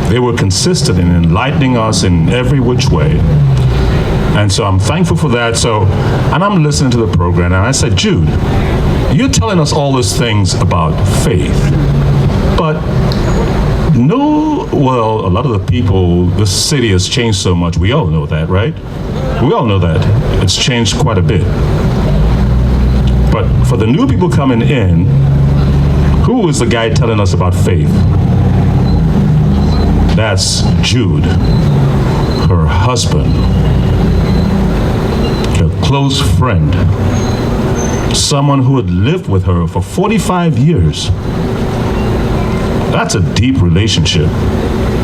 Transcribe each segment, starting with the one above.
They were consistent in enlightening us in every which way. And so I'm thankful for that. So, and I'm listening to the program, and I said, Jude, you're telling us all these things about faith, but no, well, a lot of the people, this city has changed so much. We all know that, right? We all know that. It's changed quite a bit. But for the new people coming in, who is the guy telling us about faith? That's Jude, her husband, her close friend, someone who had lived with her for 45 years. That's a deep relationship.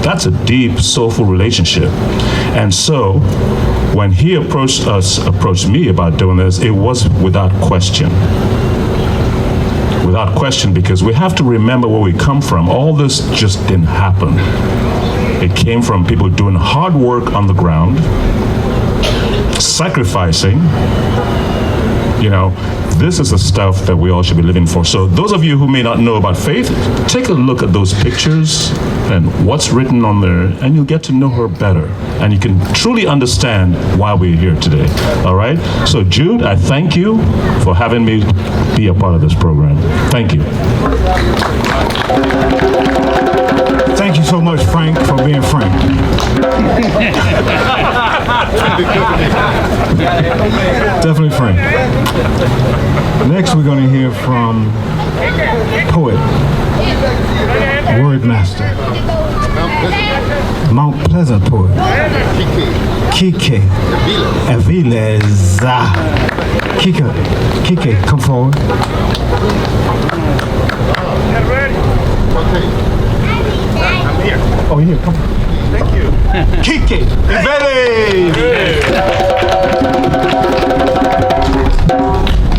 That's a deep, soulful relationship. And so, when he approached me about doing this, it was without question. Without question, because we have to remember where we come from. All this just didn't happen. It came from people doing hard work on the ground, sacrificing. You know, this is the stuff that we all should be living for. So those of you who may not know about faith, take a look at those pictures and what's written on there, and you'll get to know her better. And you can truly understand why we're here today. All right? So Jude, I thank you for having me be a part of this program. Thank you. Thank you so much, Frank, for being Frank. Definitely Frank. Next, we're going to hear from poet, word master, Mount Pleasant poet, Kike Aviles. Kike, come forward. I'm here. Oh, here, come. Thank you. Kike Aviles.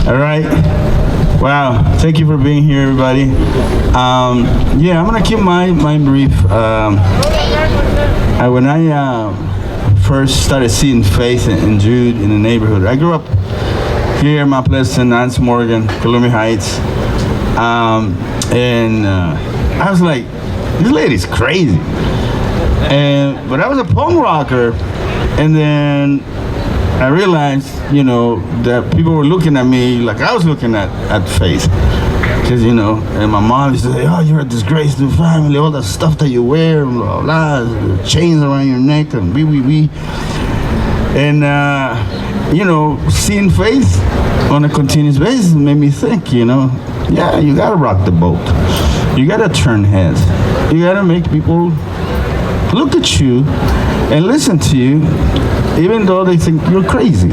All right. Wow. Thank you for being here, everybody. Yeah, I'm gonna keep my brief. When I first started seeing faith in Jude in the neighborhood, I grew up here in Mount Pleasant, Nance Morgan, Columbia Heights, and I was like, this lady's crazy. But I was a punk rocker, and then I realized, you know, that people were looking at me like I was looking at faith. Because, you know, and my mom used to say, oh, you're a disgrace to the family, all that stuff that you wear, blah, blah, blah, chains around your neck, and wee. And, you know, seeing faith on a continuous basis made me think, you know, yeah, you gotta rock the boat. You gotta turn heads. You gotta make people look at you and listen to you, even though they think you're crazy.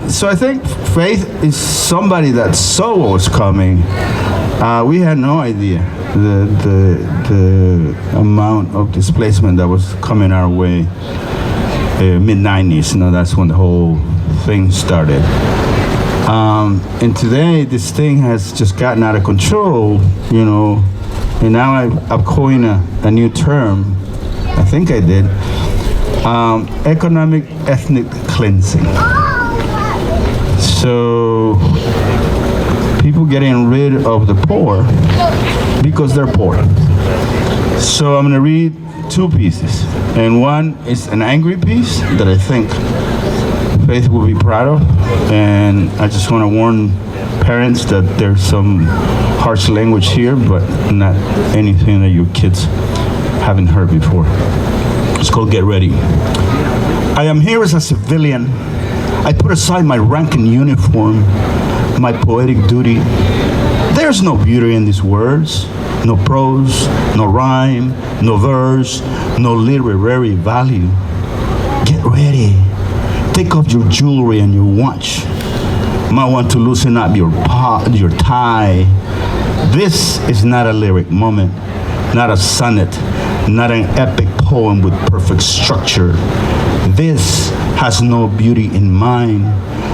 So I think faith is somebody that saw what was coming. We had no idea the amount of displacement that was coming our way. Mid-90s, you know, that's when the whole thing started. And today, this thing has just gotten out of control, you know, and now I've coined a new term, I think I did, economic ethnic cleansing. So, people getting rid of the poor because they're poor. So I'm gonna read two pieces, and one is an angry piece that I think Faith will be proud of, and I just want to warn parents that there's some harsh language here, but not anything that your kids haven't heard before. It's called Get Ready. I am here as a civilian. I put aside my rank and uniform, my poetic duty. There's no beauty in these words, no prose, no rhyme, no verse, no literary value. Get ready. Take off your jewelry and your watch. Might want to loosen up your tie. This is not a lyric moment, not a sonnet, not an epic poem with perfect structure. This has no beauty in mind.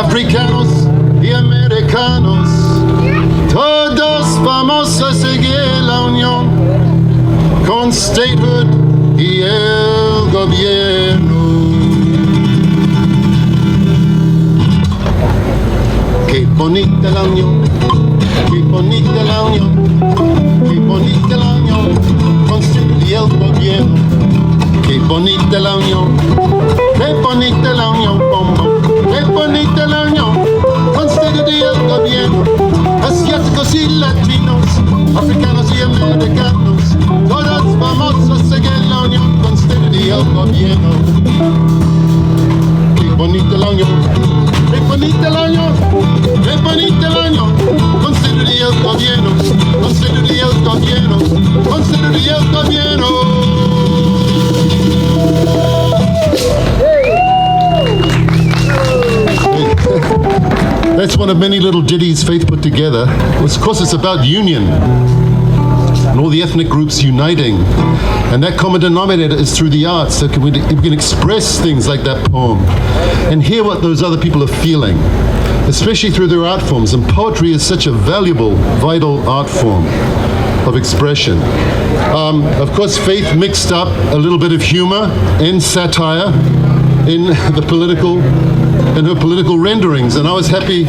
africanos y americanos, todos vamos a seguir la unión con statehood y el gobierno. Qué bonita la unión, qué bonita la unión, qué bonita la unión con statehood y el gobierno. Qué bonita la unión, qué bonita la unión, qué bonita la unión con statehood y el gobierno. Asiáticos y latinos, africanos y americanos, todos vamos a seguir la unión con statehood y el gobierno. Qué bonita la unión, qué bonita la unión, qué bonita la unión con statehood y el gobierno, con statehood y el gobierno, con statehood y el gobierno. That's one of many little ditties Faith put together. Of course, it's about union and all the ethnic groups uniting. And that common denominator is through the arts. So we can express things like that poem and hear what those other people are feeling, especially through their art forms. And poetry is such a valuable, vital art form of expression. Of course, Faith mixed up a little bit of humor and satire in the political, in her political renderings, and I was happy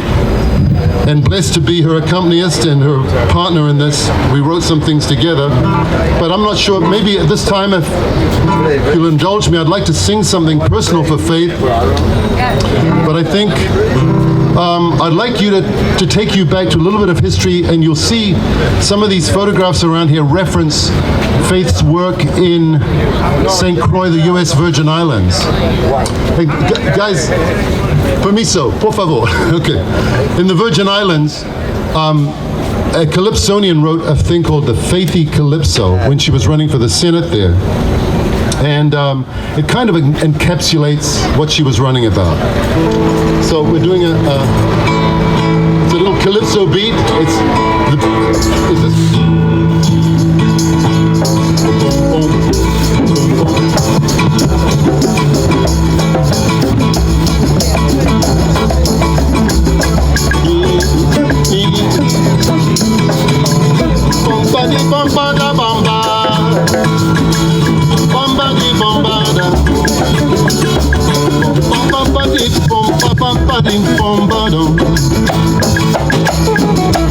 and blessed to be her accompanist and her partner in this. We wrote some things together, but I'm not sure, maybe at this time, if you'll indulge me, I'd like to sing something personal for Faith, but I think I'd like you to take you back to a little bit of history, and you'll see some of these photographs around here reference Faith's work in St. Croix, the U.S. Virgin Islands. Hey, guys, permiso, por favor. Okay. In the Virgin Islands, a Calypsonian wrote a thing called the Faithy Calypso when she was running for the Senate there. And it kind of encapsulates what she was running about. So we're doing it's a little calypso beat. It's this.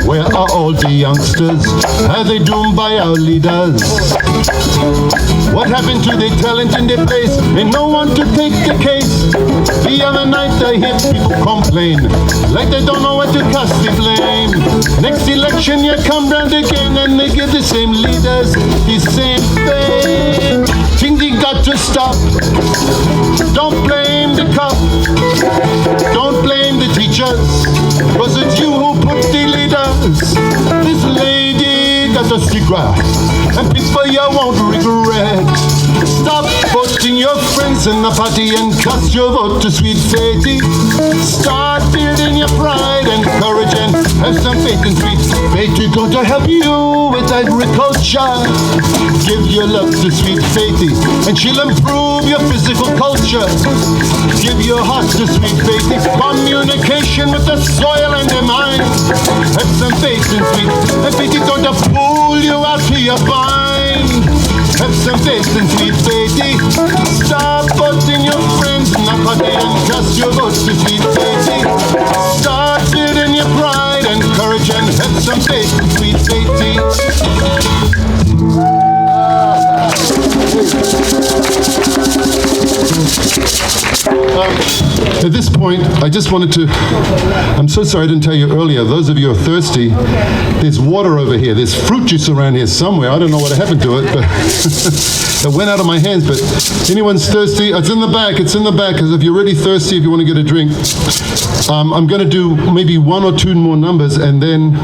Where are all the youngsters? Are they doomed by our leaders? What happened to their talent in their place? Ain't no one to take the case. The other night I hear people complain, like they don't know what to cast the blame. Next election you come round again and they give the same leaders the same fame. Things they got to stop. Don't blame the cop. Don't blame the teachers. Was it you who put the leaders? This lady got a secret, and peace for you won't regret. Stop voting your friends in the party and cast your vote to Sweet Faithy. Start building your pride and courage and have some faith in Sweet Faithy. Going to help you with agriculture. Give your love to Sweet Faithy and she'll improve your physical culture. Give your heart to Sweet Faithy. Communication with the soil and the mind. Have some faith in Sweet Faithy. Going to pull you out to your bind. Have some faith in Sweet Faithy. Stop voting your friends in the party and cast your vote to Sweet Faithy. Start building your pride and courage and have some faith in Sweet Faithy. At this point, I just wanted to, I'm so sorry I didn't tell you earlier, those of you who are thirsty, there's water over here, there's fruit juice around here somewhere, I don't know what happened to it, but it went out of my hands, but anyone's thirsty, it's in the back, because if you're really thirsty, if you want to get a drink, I'm going to do maybe one or two more numbers, and then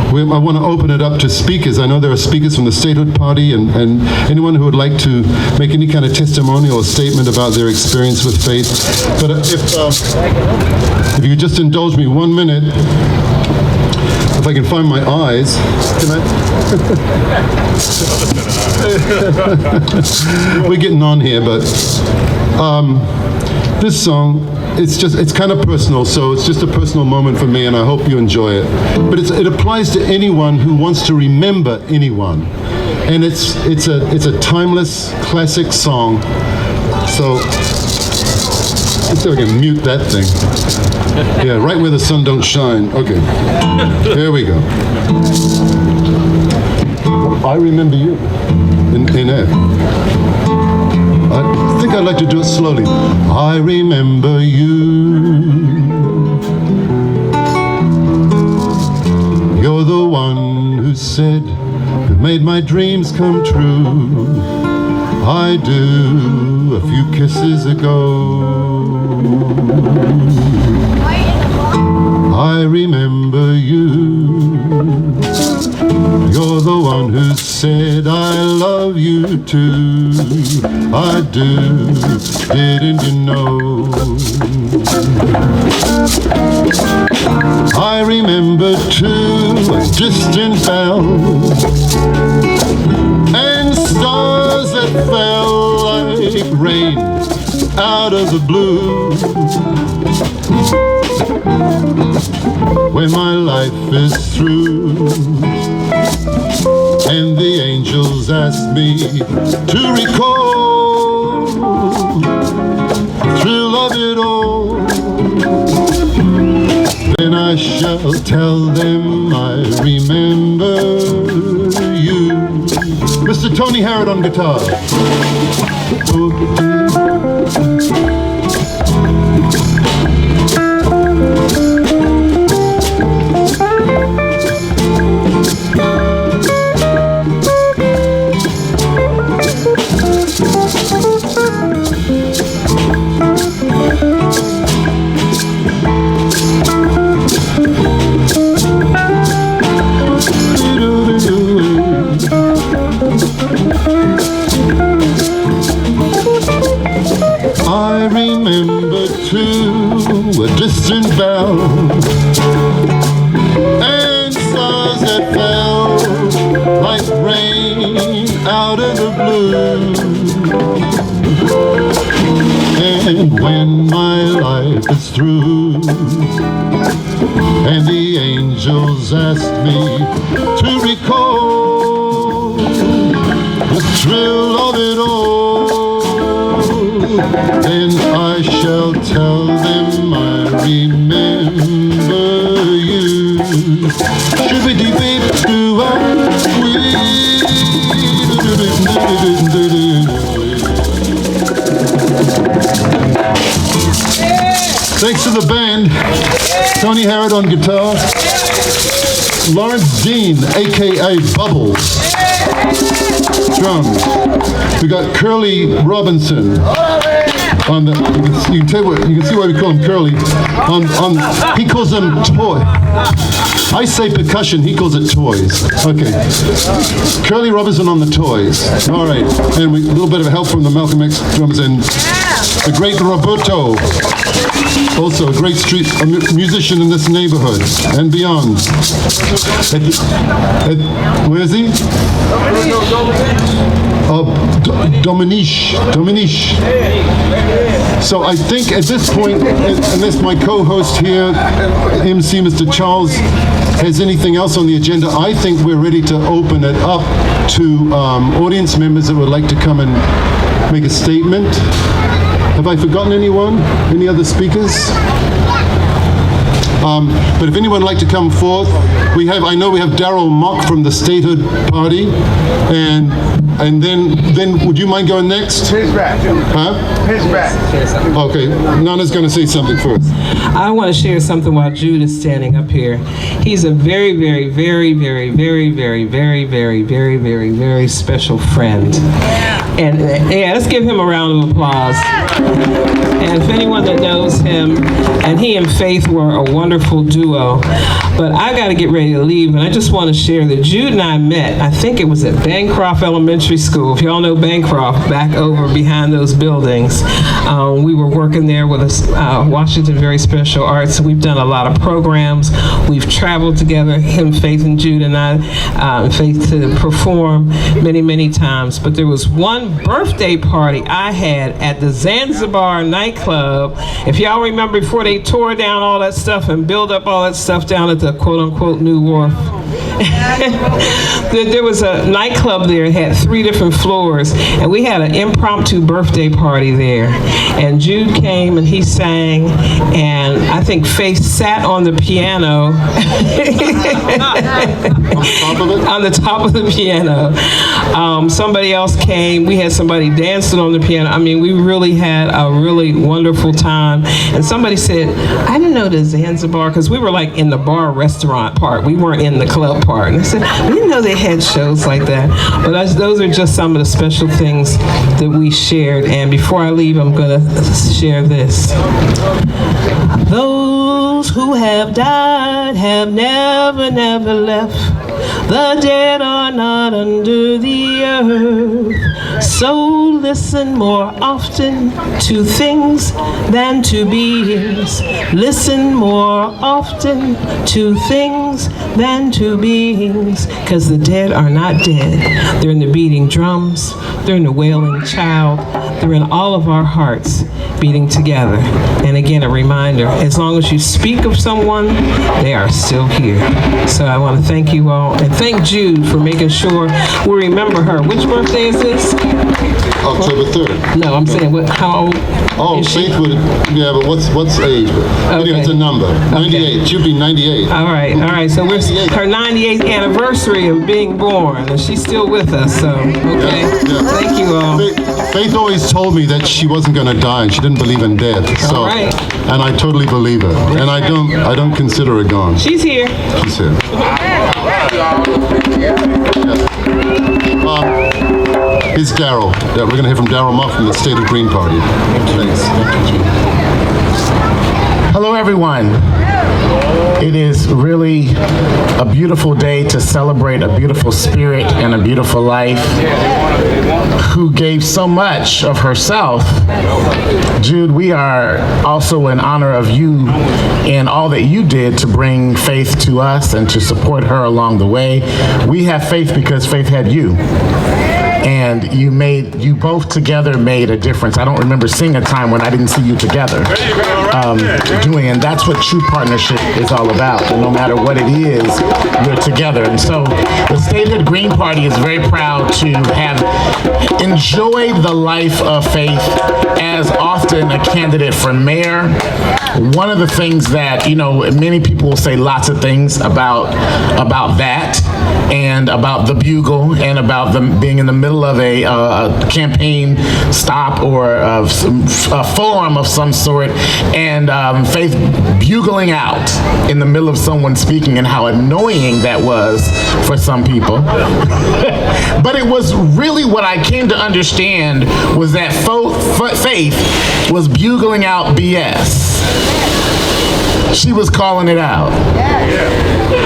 I want to open it up to speakers. I know there are speakers from the Statehood Party and anyone who would like to make any kind of testimonial or statement about their experience with faith. But if you could just indulge me 1 minute, if I can find my eyes. Can I? We're getting on here, but this song it's kind of personal, so it's just a personal moment for me, and I hope you enjoy it. But it applies to anyone who wants to remember anyone, and it's a timeless classic song. So let's see if I can mute that thing. Yeah, right where the sun don't shine. Okay, there we go. I remember you in F. I think I'd like to do it slowly. I remember you. You're the one who said, who made my dreams come true. I do, a few kisses ago. I remember you. You're the one who said I love you too. I do, didn't you know? I remember too a distant bell and stars that fell like rain out of the blue. When my life is through and the angels ask me to recall the thrill of it all, then I shall tell them I remember you. Mr. Tony Harrod on guitar. I remember too a distant bell and stars that fell like rain out of the blue. And when my life is through and the angels ask me to recall the thrill of it all, then I shall tell them I remember you. Thanks to the band, Tony Harrod on guitar, Lawrence Dean, aka Bubbles, drums. We got Curly Robinson on the. You can see why we call him Curly. He calls them toy. I say percussion. He calls it toys. Okay. Curly Robinson on the toys. All right. And a little bit of help from the Malcolm X drums and the great Roberto. Also a great musician in this neighborhood and beyond. Where is he? Dominique. So I think at this point, unless my co-host here, MC Mr. Charles, has anything else on the agenda, I think we're ready to open it up to audience members that would like to come and make a statement. Have I forgotten anyone? Any other speakers? But if anyone would like to come forth, I know we have Daryl Mock from the Statehood Party, and then would you mind going next? His back. Huh? His back. Okay, Nana's going to say something first. I want to share something while Jude is standing up here. He's a very, very, very, very, very, very, very, very, very, very, very special friend. And yeah, let's give him a round of applause. And for anyone that knows him, and he and Faith were a wonderful duo. But I got to get ready to leave, and I just want to share that Jude and I met, I think it was at Bancroft Elementary Elementary School. If y'all know Bancroft, back over behind those buildings, we were working there with Washington Very Special Arts. We've done a lot of programs. We've traveled together, him, Faith, and Jude, and I, Faith, to perform many, many times. But there was one birthday party I had at the Zanzibar nightclub. If y'all remember, before they tore down all that stuff and built up all that stuff down at the quote-unquote New Wharf, there was a nightclub there. It had 3 different floors, and we had an impromptu birthday party there. And Jude came and he sang, and I think Faith sat on the piano. On the top of the piano. Somebody else came. We had somebody dancing on the piano. I mean, we really had a really wonderful time. And somebody said, I didn't know the Zanzibar, because we were like in the bar restaurant part. We weren't in the club part. And I said, I didn't know they had shows like that. But those are just some of the special things that we shared. And before I leave, I'm going to share this. Those who have died have never, never left. The dead are not under the earth. So listen more often to things than to beings. Listen more often to things than to beings. Because the dead are not dead. They're in the beating drums. They're in the wailing child. They're in all of our hearts beating together. And again, a reminder, as long as you speak of someone, they are still here. So I want to thank you all, and thank Jude for making sure we remember her. Which birthday is this? October 3rd. No, I'm saying, how old Oh, is she? Faith would, yeah, but what's age? Anyway, it's a number. 98. She'll be 98. All right. So we're her 98th anniversary of being born, and she's still with us. So okay, Yeah. thank you all. Faith always told me that she wasn't going to die, and she didn't believe in death. So, All right. and I totally believe her, and I don't consider her gone. She's here. She's here. Here's Daryl. Yeah, we're going to hear from Daryl Muff from the State of Green Party. Thanks. Hello, everyone. It is really a beautiful day to celebrate a beautiful spirit and a beautiful life who gave so much of herself. Jude, we are also in honor of you and all that you did to bring Faith to us and to support her along the way. We have Faith because Faith had you. And you both together made a difference. I don't remember seeing a time when I didn't see you together and that's what true partnership is all about. And no matter what it is, you're together. And so the Statehood Green Party is very proud to have enjoyed the life of Faith as often a candidate for mayor. One of the things that, many people will say lots of things about that, and about the bugle, and about them being in the middle of a campaign stop or a forum of some sort, and Faith bugling out in the middle of someone speaking, and how annoying that was for some people. But it was really what I came to understand was that Faith was bugling out BS. She was calling it out.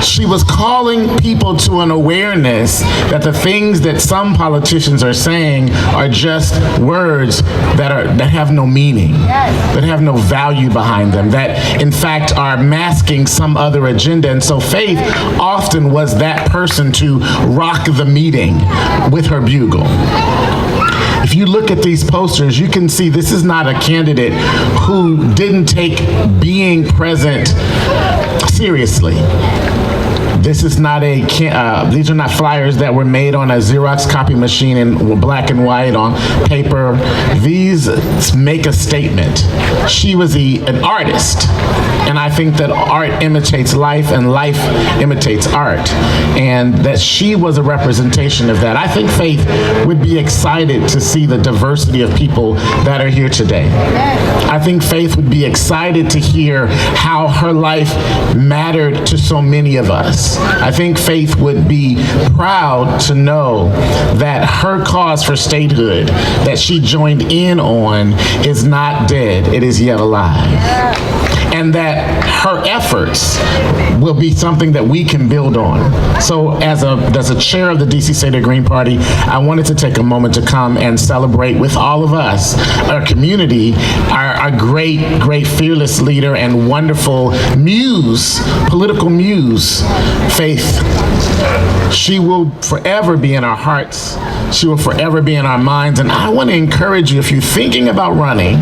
She was calling people to an awareness that the things that some politicians are saying are just words that have no meaning, that have no value behind them, that in fact are masking some other agenda. And so Faith often was that person to rock the meeting with her bugle. If you look at these posters, you can see this is not a candidate who didn't take being present seriously. This is not these are not flyers that were made on a Xerox copy machine in black and white on paper. These make a statement. She was an artist, and I think that art imitates life and life imitates art, and that she was a representation of that. I think Faith would be excited to see the diversity of people that are here today. I think Faith would be excited to hear how her life mattered to so many of us. I think Faith would be proud to know that her cause for statehood that she joined in on is not dead, it is yet alive. And and that her efforts will be something that we can build on. So as a chair of the DC State of Green Party, I wanted to take a moment to come and celebrate with all of us, our community, our great fearless leader and wonderful muse, political muse, Faith. She will forever be in our hearts. She will forever be in our minds. And I want to encourage you, if you're thinking about running,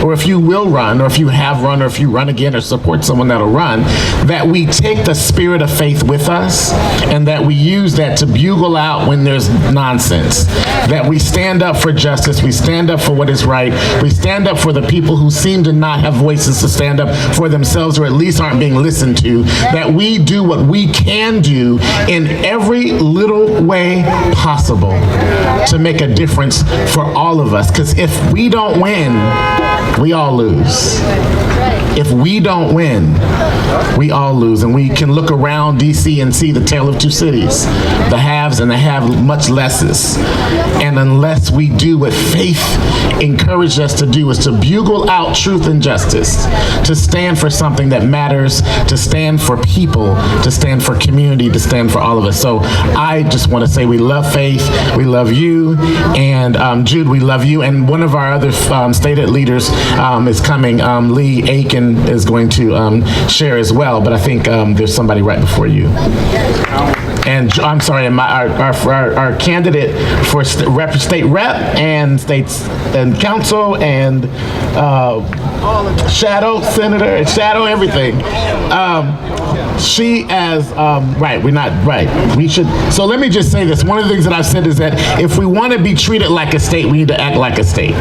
or if you will run, or if you have run, or if you run again or support someone that'll run, that we take the spirit of faith with us and that we use that to bugle out when there's nonsense. That we stand up for justice, we stand up for what is right, we stand up for the people who seem to not have voices to stand up for themselves or at least aren't being listened to, that we do what we can do in every little way possible to make a difference for all of us. Because if we don't win, we all lose. If we don't win, we all lose. And we can look around DC and see the tale of two cities, the haves and the have much lesses. And unless we do what faith encouraged us to do, is to bugle out truth and justice, to stand for something that matters, to stand for people, to stand for community, to stand for all of us. So I just want to say we love Faith, we love you, and Jude, we love you. And one of our other stated leaders is coming. Lee Aiken is going to share as well, but I think there's somebody right before you. And I'm sorry, our candidate for state rep and states and council and shadow senator, shadow everything. She as, right, we're not, right, we should, so let me just say this. One of the things that I've said is that if we want to be treated like a state, we need to act like a state.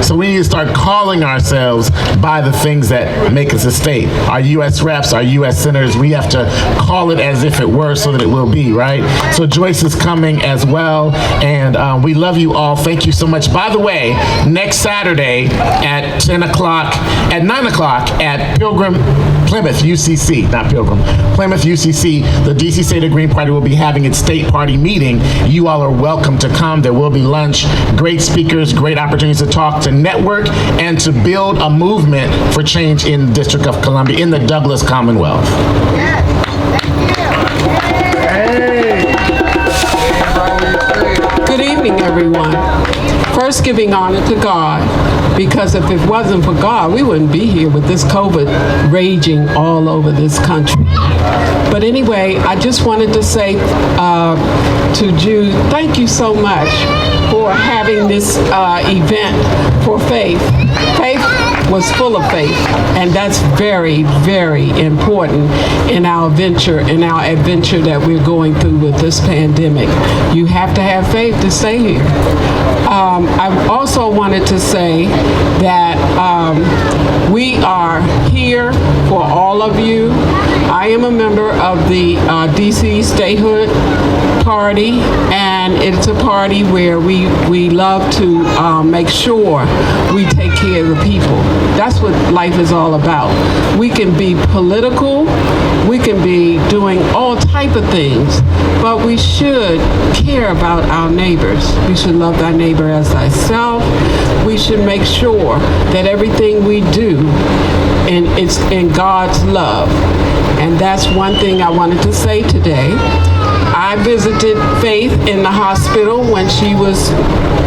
So we need to start calling ourselves by the things that make us a state. Our U.S. reps, our U.S. senators, we have to call it as if it were so that it will be, right? So Joyce is coming as well, and we love you all. Thank you so much. By the way, next Saturday at 10 o'clock, at 9 o'clock at Plymouth UCC, not Pilgrim, Plymouth UCC, the DC State of Green Party will be having its state party meeting. You all are welcome to come. There will be lunch, great speakers, great opportunities to talk, to network, and to build a movement for change in the District of Columbia, in the Douglas Commonwealth. Good evening, everyone. First, giving honor to God, because if it wasn't for God, we wouldn't be here with this COVID raging all over this country. But anyway, I just wanted to say to Jude, thank you so much for having this event for Faith. Faith was full of faith, and that's very, very important in our adventure that we're going through with this pandemic. You have to have faith to stay here. I also wanted to say that we are here for all of you. I am a member of the DC Statehood Party, and it's a party where we love to make sure we take care of the people. That's what life is all about. We can be political, we can be doing all type of things, but we should care about our neighbors. We should love thy neighbor as thyself. We should make sure that everything we do it's in God's love. And that's one thing I wanted to say today. I visited Faith in the hospital when she was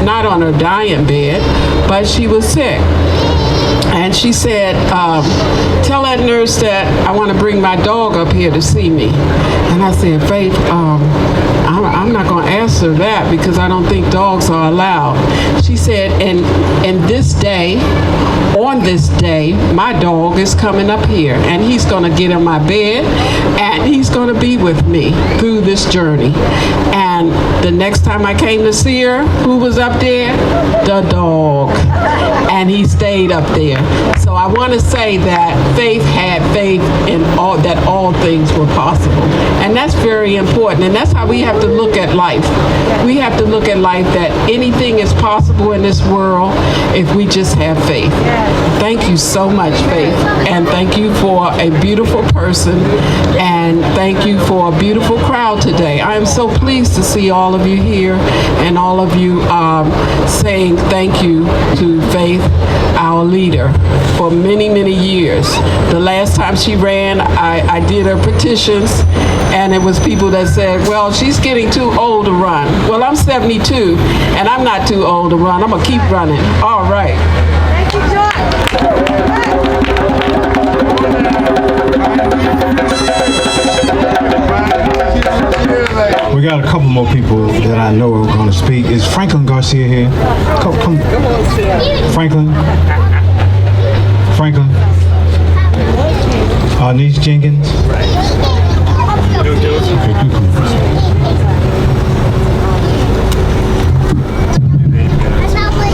not on her dying bed, but she was sick. And she said, tell that nurse that I want to bring my dog up here to see me. And I said, Faith, I'm not going to ask her that because I don't think dogs are allowed. She said, and this day, on this day, my dog is coming up here and he's going to get in my bed and he's going to be with me through this journey. And the next time I came to see her, who was up there? The dog. And he stayed up there. So I want to say that Faith had faith in all things were possible. And that's very important. And that's how we have to look at life. We have to look at life that anything is possible in this world if we just have faith. Thank you so much, Faith. And thank you for a beautiful person. And thank you for a beautiful crowd today. I am so pleased to see all of you here and all of you saying thank you to Faith, our leader, for many, many years. The last time she ran, I did her petitions, and it was people that said, well, she's getting too old to run. Well, I'm 72, and I'm not too old to run. I'm gonna keep running. All right. Thank you, John. We got a couple more people that I know are going to speak. Is Franklin Garcia here? Come. Franklin. Niece Jenkins.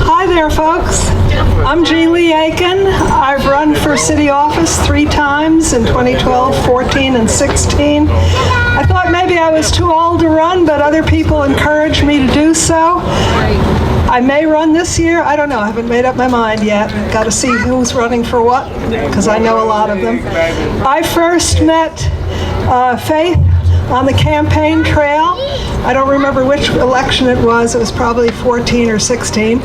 Hi there, folks. I'm Jean Lee Aiken. I've run for city office 3 times in 2012, 14, and 16. I thought maybe I was too old to run, but other people encouraged me to do so. I may run this year. I don't know. I haven't made up my mind yet. Got to see who's running for what, because I know a lot of them. I first met Faith on the campaign trail. I don't remember which election it was. It was probably 14 or 16.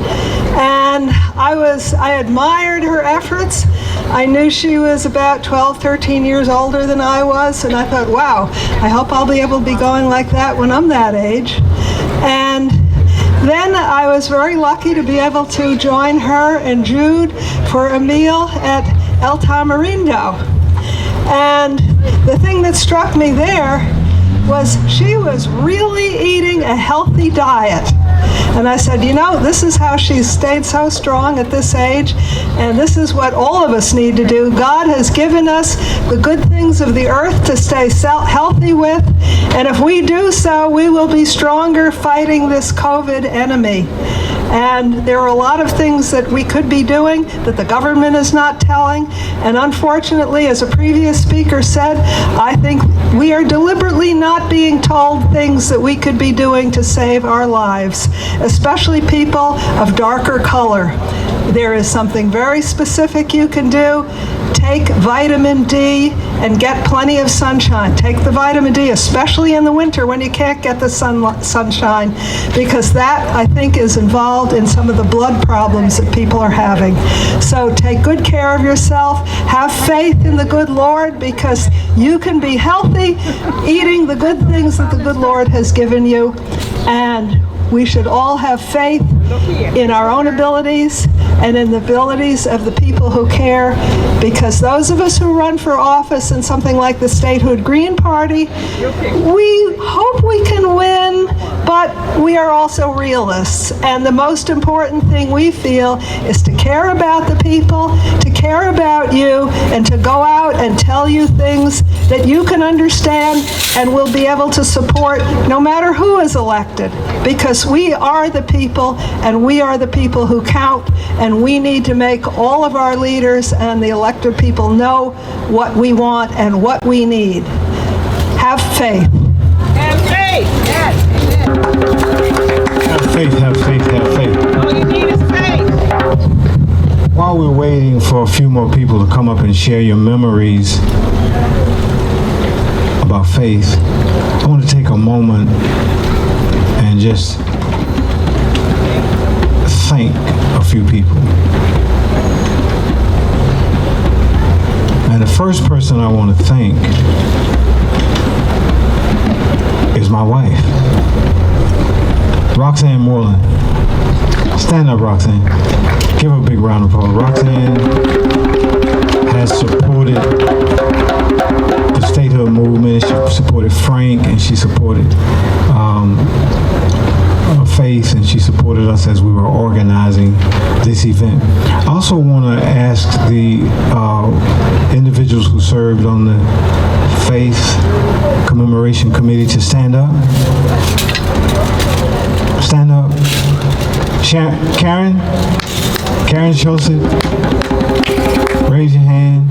And I admired her efforts. I knew she was about 12, 13 years older than I was, and I thought, wow, I hope I'll be able to be going like that when I'm that age. And then I was very lucky to be able to join her and Jude for a meal at El Tamarindo. And the thing that struck me there was she was really eating a healthy diet. And I said, you know, this is how she's stayed so strong at this age, and this is what all of us need to do. God has given us the good things of the earth to stay healthy with, and if we do so, we will be stronger fighting this COVID enemy. And there are a lot of things that we could be doing that the government is not telling. And unfortunately, as a previous speaker said, I think we are deliberately not being told things that we could be doing to save our lives, especially people of darker color. There is something very specific you can do. Take vitamin D and get plenty of sunshine. Take the vitamin D, especially in the winter when you can't get the sunshine, because that, I think, is involved in some of the blood problems that people are having. So take good care of yourself. Have faith in the good Lord, because you can be healthy eating the good things that the good Lord has given you. And we should all have faith in our own abilities and in the abilities of the people who care, because those of us who run for office in something like the Statehood Green Party, we hope we can win, but we are also realists. And the most important thing we feel is to care about the people, to care about you, and to go out and tell you things that you can understand and will be able to support no matter who is elected, because we are the people, and we are the people who count, and we need to make all of our leaders and the elected people know what we want and what we need. Have faith. Have faith. Yes. Have faith, have faith, have faith. All you need is faith. While we're waiting for a few more people to come up and share your memories about faith, I want to take a moment and just thank a few people. And the first person I want to thank is my wife, Roxanne Moreland. Stand up, Roxanne. Give her a big round of applause. Roxanne has supported the statehood movement. She supported Frank, and she supported Faith, and she supported us as we were organizing this event. I also want to ask the individuals who served on the Faith Commemoration Committee to stand up. Stand up. Karen Joseph, raise your hand.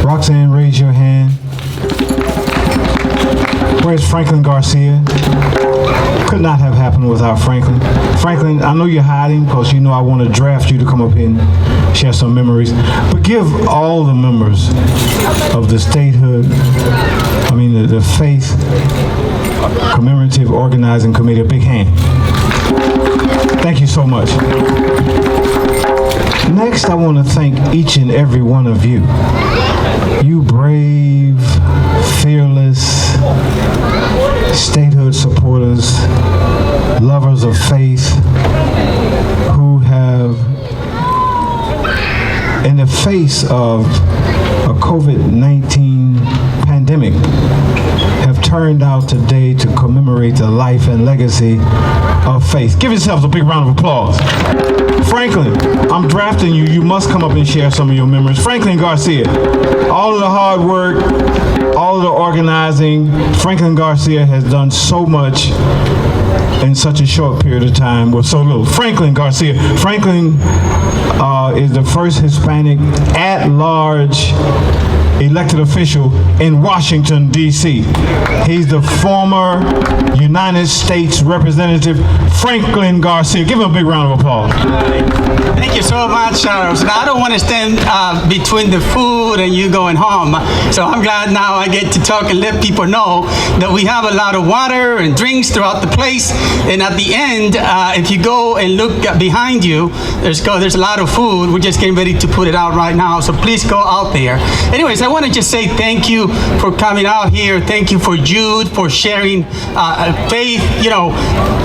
Roxanne, raise your hand. Where's Franklin Garcia? Could not have happened without Franklin. Franklin, I know you're hiding because you know I want to draft you to come up here and share some memories. But give all the members of the statehood, the Faith Commemorative Organizing Committee a big hand. Thank you so much. Next, I want to thank each and every one of you. You brave, fearless, statehood supporters, lovers of faith, who have, in the face of a COVID-19 pandemic, have turned out today to commemorate the life and legacy of faith. Give yourselves a big round of applause. Franklin, I'm drafting you. You must come up and share some of your memories. Franklin Garcia, all of the hard work, all of the organizing, Franklin Garcia has done so much in such a short period of time with so little. Franklin Garcia. Franklin is the first Hispanic at-large elected official in Washington, D.C. He's the former United States Representative Franklin Garcia. Give him a big round of applause. Thank you so much, Charles. I don't want to stand between the food and you going home. So I'm glad now I get to talk and let people know that we have a lot of water and drinks throughout the place. And at the end, if you go and look behind you, there's a lot of food. We're just getting ready to put it out right now. So please go out there. Anyways, I want to just say thank you for coming out here. Thank you for Jude for sharing faith. You know,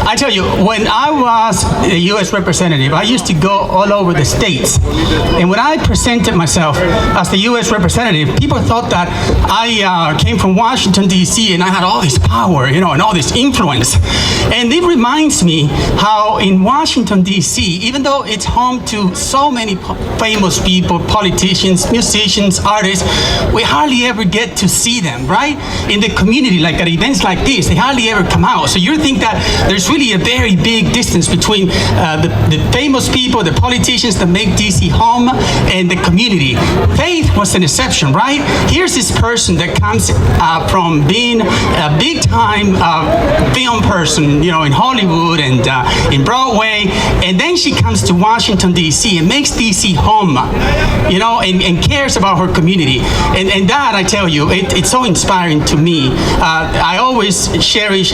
I tell you, when I was a U.S. representative, I used to go all over the states. And when I presented myself as the U.S. representative, people thought that I came from Washington, D.C., and I had all this power, you know, and all this influence. And it reminds me how in Washington, D.C., even though it's home to so many famous people, politicians, musicians, artists, we hardly ever get to see them, right? In the community, like at events like this, they hardly ever come out. So you think that there's really a very big distance between the famous people, the politicians that make DC home, and the community. Faith was an exception, right? Here's this person that comes from being a big-time film person, you know, in Hollywood and in Broadway, and then she comes to Washington, D.C. and makes D.C. home, you know, and cares about her community. And that, I tell you, it's so inspiring to me. I always cherish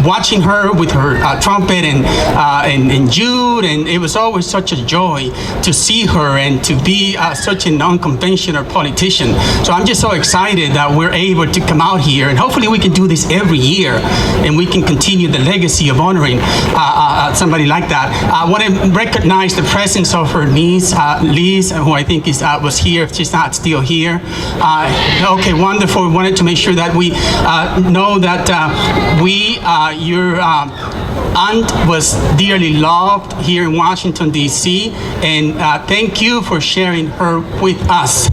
watching her with her trumpet and Jude, and it was always such a joy to see her and to be such an unconventional politician. So I'm just so excited that we're able to come out here, and hopefully we can do this every year, and we can continue the legacy of honoring somebody like that. I want to recognize the presence of her niece, Liz, who I think was here, if she's not still here. Okay, wonderful. We wanted to make sure that we know that your aunt was dearly loved here in Washington, D.C., and thank you for sharing her with us.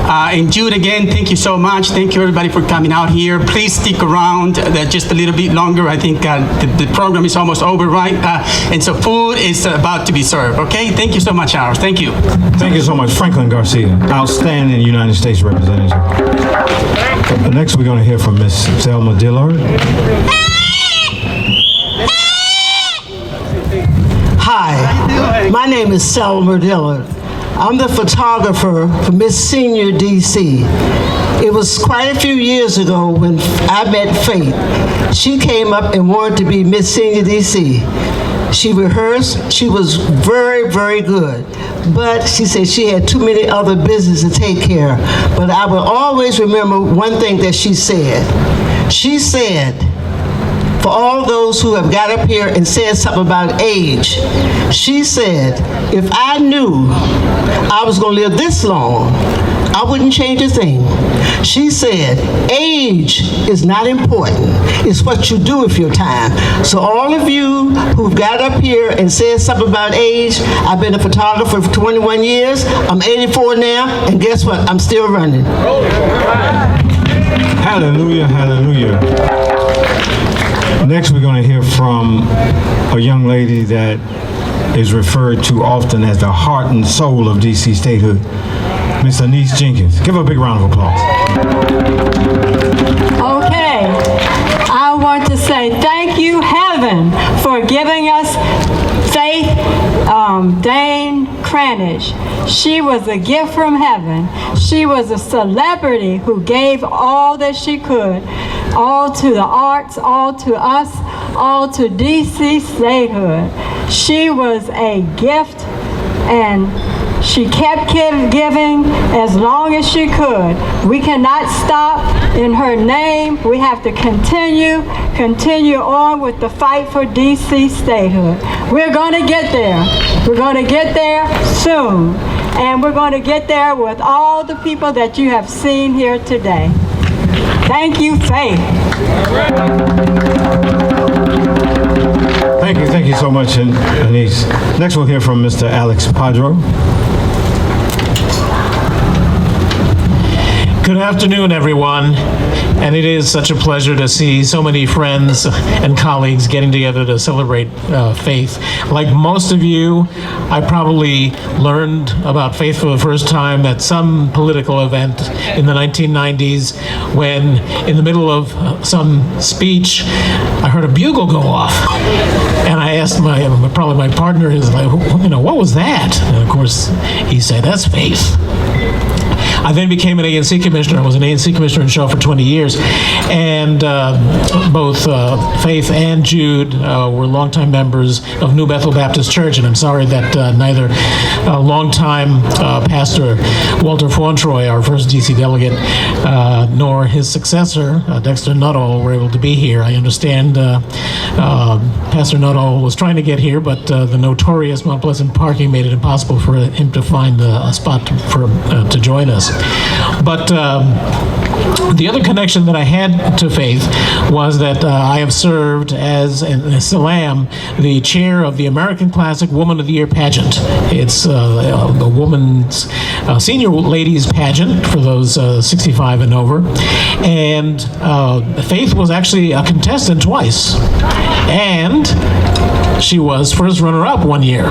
And Jude, again, thank you so much. Thank you, everybody, for coming out here. Please stick around just a little bit longer. I think the program is almost over, right? And so food is about to be served, okay? Thank you so much, Alex. Thank you. Thank you so much, Franklin Garcia, outstanding United States Representative. Next, we're going to hear from Miss Selma Dillard. Hi, my name is Selma Dillard. I'm the photographer for Miss Senior DC. It was quite a few years ago when I met Faith. She came up and wanted to be Miss Senior DC. She rehearsed. She was very, very good. But she said she had too many other business to take care of. But I will always remember one thing that she said. She said, for all those who have got up here and said something about age, she said, if I knew I was going to live this long, I wouldn't change a thing. She said, age is not important. It's what you do with your time. So all of you who've got up here and said something about age, I've been a photographer for 21 years. I'm 84 now, and guess what? I'm still running. Hallelujah, hallelujah. Next, we're going to hear from a young lady that is referred to often as the heart and soul of DC statehood, Miss Anise Jenkins. Give her a big round of applause. Okay. say thank you, Heaven, for giving us Faith Dane Cranage. She was a gift from heaven. She was a celebrity who gave all that she could, all to the arts, all to us, all to DC statehood. She was a gift, and she kept giving as long as she could. We cannot stop in her name. We have to continue on with the fight for DC statehood. We're going to get there. We're going to get there soon. And we're going to get there with all the people that you have seen here today. Thank you, Faith. Thank you so much, Anise. Next we'll hear from Mr. Alex Padro. Good afternoon, everyone. And it is such a pleasure to see so many friends and colleagues getting together to celebrate faith. Like most of you, I probably learned about faith for the first time at some political event in the 1990s when, in the middle of some speech, I heard a bugle go off. And I asked probably my partner, what was that? And of course, he said, that's faith. I then became an ANC commissioner. I was an ANC commissioner in Shaw for 20 years. And both Faith and Jude were longtime members of New Bethel Baptist Church. And I'm sorry that neither longtime Pastor Walter Fauntroy, our first DC delegate, nor his successor, Dexter Nuttall, were able to be here. I understand Pastor Nuttall was trying to get here, but the notorious Mount Pleasant parking made it impossible for him to find a spot to join us. But the other connection that I had to faith was that I have served as, and still am, the chair of the American Classic Woman of the Year pageant. It's a woman's senior ladies pageant for those 65 and over. And Faith was actually a contestant twice. And she was first runner-up one year.